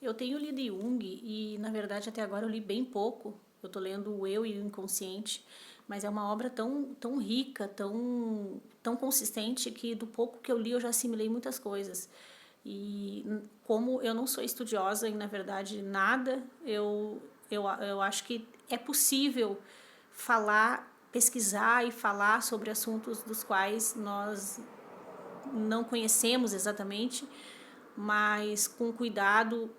Eu tenho lido Jung e, na verdade, até agora eu li bem pouco. Eu estou lendo O Eu e o Inconsciente, mas é uma obra tão rica, tão consistente, que do pouco que eu li eu já assimilei muitas coisas. E como eu não sou estudiosa em, na verdade, nada, eu acho que é possível falar, pesquisar e falar sobre assuntos dos quais nós não conhecemos exatamente, mas com cuidado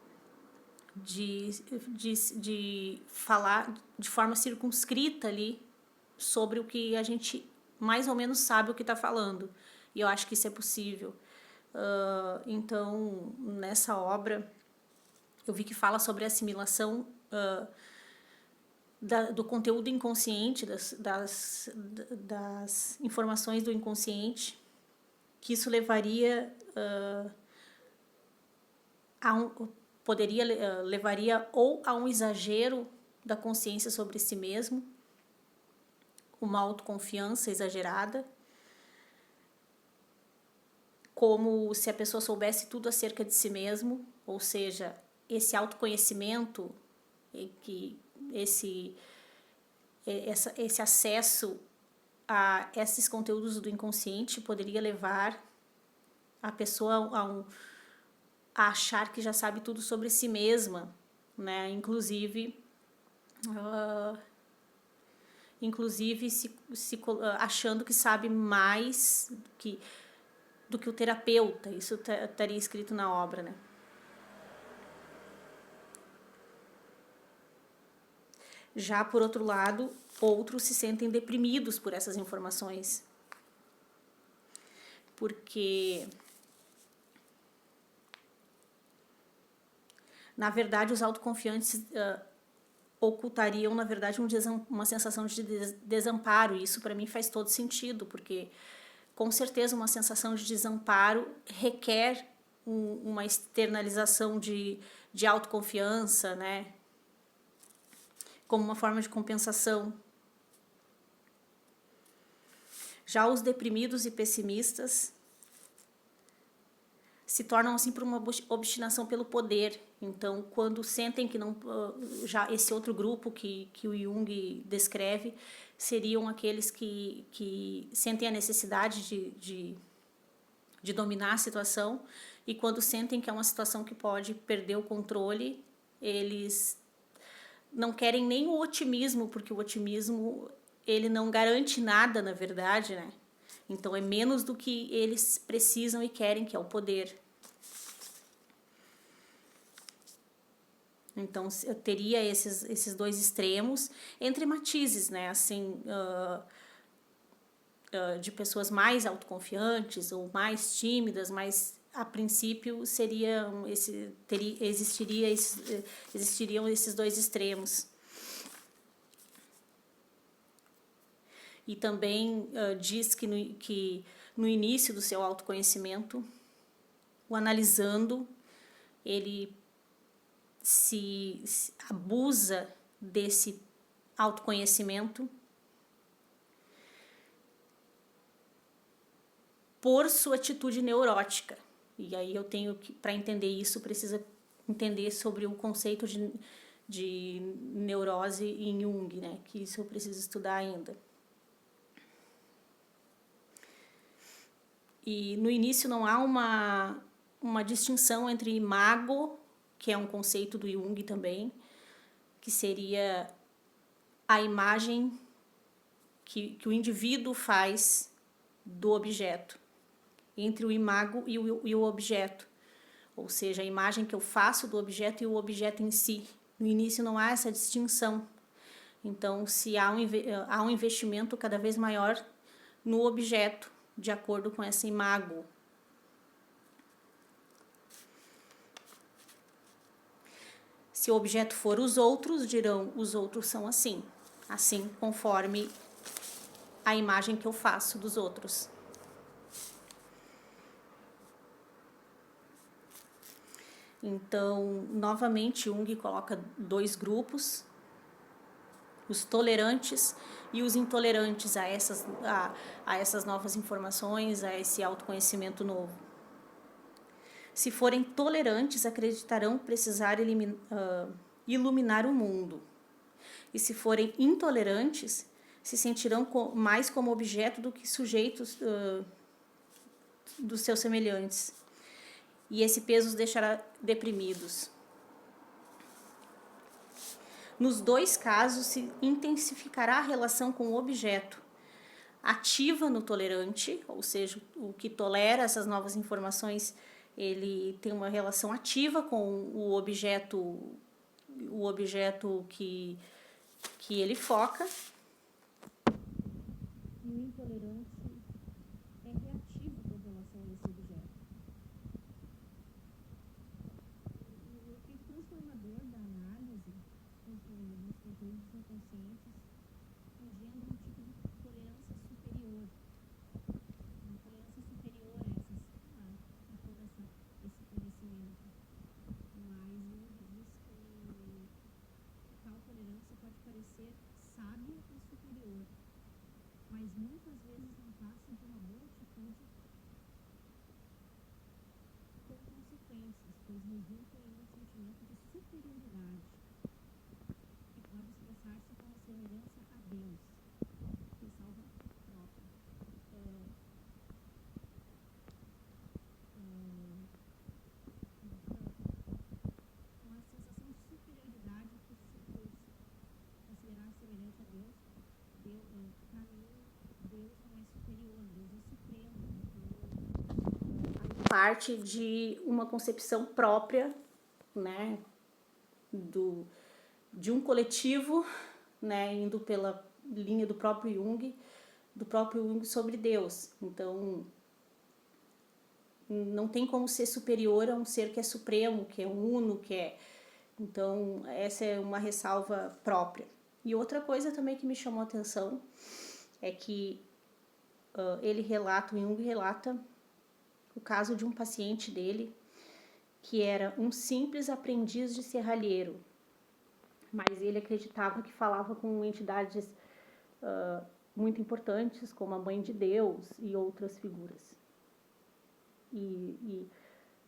de, de falar de forma circunscrita ali sobre o que a gente mais ou menos sabe o que está falando. E eu acho que isso é possível. Então, nessa obra, eu vi que fala sobre a assimilação do conteúdo inconsciente, das informações do inconsciente, que isso levaria poderia levaria ou a um exagero da consciência sobre si mesmo, uma autoconfiança exagerada, como se a pessoa soubesse tudo acerca de si mesmo, ou seja, esse autoconhecimento, esse acesso a esses conteúdos do inconsciente poderia levar a pessoa a achar que já sabe tudo sobre si mesma, né? Inclusive achando que sabe mais do que o terapeuta. Isso estaria escrito na obra, né? Já por outro lado, outros se sentem deprimidos por essas informações, porque na verdade os autoconfiantes ocultariam, na verdade, uma sensação de desamparo. E isso para mim faz todo sentido, porque com certeza uma sensação de desamparo requer uma externalização de autoconfiança, né? Como uma forma de compensação. Já os deprimidos e pessimistas se tornam assim por uma obstinação pelo poder. Então, quando sentem que não, já esse outro grupo que o Jung descreve seriam aqueles que sentem a necessidade de dominar a situação, e quando sentem que é uma situação que pode perder o controle, eles não querem nem o otimismo, porque o otimismo ele não garante nada, na verdade, né? Então é menos do que eles precisam e querem, que é o poder. Então eu teria esses dois extremos, entre matizes, né? Assim, de pessoas mais autoconfiantes ou mais tímidas, mas a princípio existiriam esses dois extremos. E também diz que no início do seu autoconhecimento, o analisando, ele se abusa desse autoconhecimento por sua atitude neurótica. E aí eu tenho que, para entender isso, precisa entender sobre o conceito de neurose em Jung, né? Que isso eu preciso estudar ainda. E no início não há uma distinção entre imago, que é um conceito do Jung também, que seria a imagem que o indivíduo faz do objeto, entre o imago e o objeto, ou seja, a imagem que eu faço do objeto e o objeto em si. No início não há essa distinção. Então, se há um investimento cada vez maior no objeto, de acordo com essa imago. Se o objeto for os outros, dirão, os outros são assim conforme a imagem que eu faço dos outros. Então, novamente, Jung coloca dois grupos, os tolerantes e os intolerantes a essas novas informações, a esse autoconhecimento novo. Se forem tolerantes, acreditarão precisar iluminar o mundo. E se forem intolerantes, se sentirão mais como objeto do que sujeitos dos seus semelhantes. E esse peso os deixará deprimidos. Nos dois casos, se intensificará a relação com o objeto, ativa no tolerante, ou seja, o que tolera essas novas informações, ele tem uma relação ativa com o objeto que ele foca. E o intolerante é reativo com relação a esse objeto. O efeito transformador da análise nos conteúdos inconscientes engendra um tipo de tolerância superior. Uma tolerância superior a todo esse conhecimento. Mas ele diz que tal tolerância pode parecer sábia e superior, mas muitas vezes não passa de uma boa atitude com consequências, pois resulta em um sentimento de superioridade, que pode expressar-se como semelhança a Deus, ressalva própria. Uma sensação de superioridade por considerar semelhante a Deus. Para mim, Deus não é superior, Deus é supremo. Então, parte de uma concepção própria, né, de um coletivo, né, indo pela linha do próprio Jung sobre Deus. Então, não tem como ser superior a um ser que é supremo, que é uno, que é... Então, essa é uma ressalva própria. E outra coisa também que me chamou a atenção é que o Jung relata o caso de um paciente dele que era um simples aprendiz de serralheiro, mas ele acreditava que falava com entidades muito importantes, como a Mãe de Deus e outras figuras. E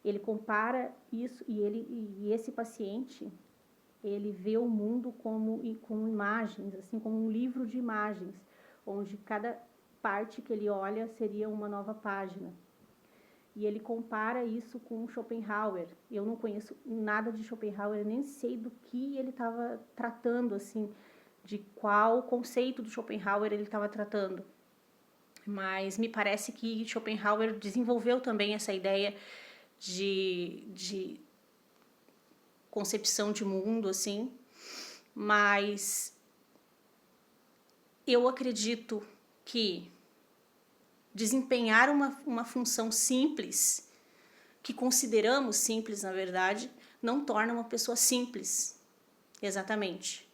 ele compara isso, e esse paciente, ele vê o mundo com imagens, assim como um livro de imagens, onde cada parte que ele olha seria uma nova página. E ele compara isso com Schopenhauer. Eu não conheço nada de Schopenhauer, nem sei do que ele estava tratando, assim, de qual conceito do Schopenhauer ele estava tratando. Mas me parece que Schopenhauer desenvolveu também essa ideia de concepção de mundo, assim, mas eu acredito que desempenhar uma função simples, que consideramos simples, na verdade, não torna uma pessoa simples, exatamente,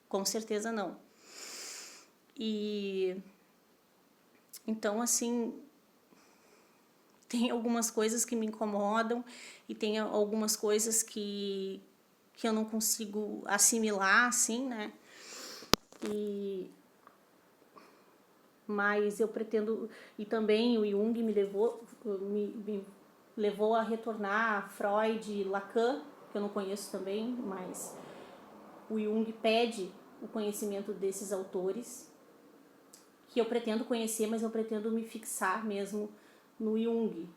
com certeza não. E então, assim, tem algumas coisas que me incomodam e tem algumas coisas que eu não consigo assimilar, assim, né? Mas eu pretendo... E também o Jung me levou a retornar a Freud e Lacan, que eu não conheço também, mas o Jung pede o conhecimento desses autores, que eu pretendo conhecer, mas eu pretendo me fixar mesmo no Jung.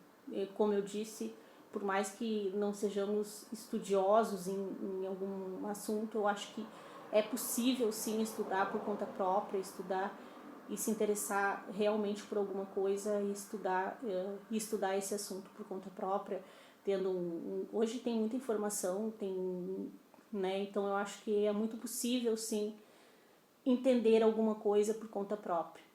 Como eu disse, por mais que não sejamos estudiosos em algum assunto, eu acho que é possível sim estudar por conta própria, estudar e se interessar realmente por alguma coisa e estudar esse assunto por conta própria, hoje tem muita informação, né, então eu acho que é muito possível sim entender alguma coisa por conta própria.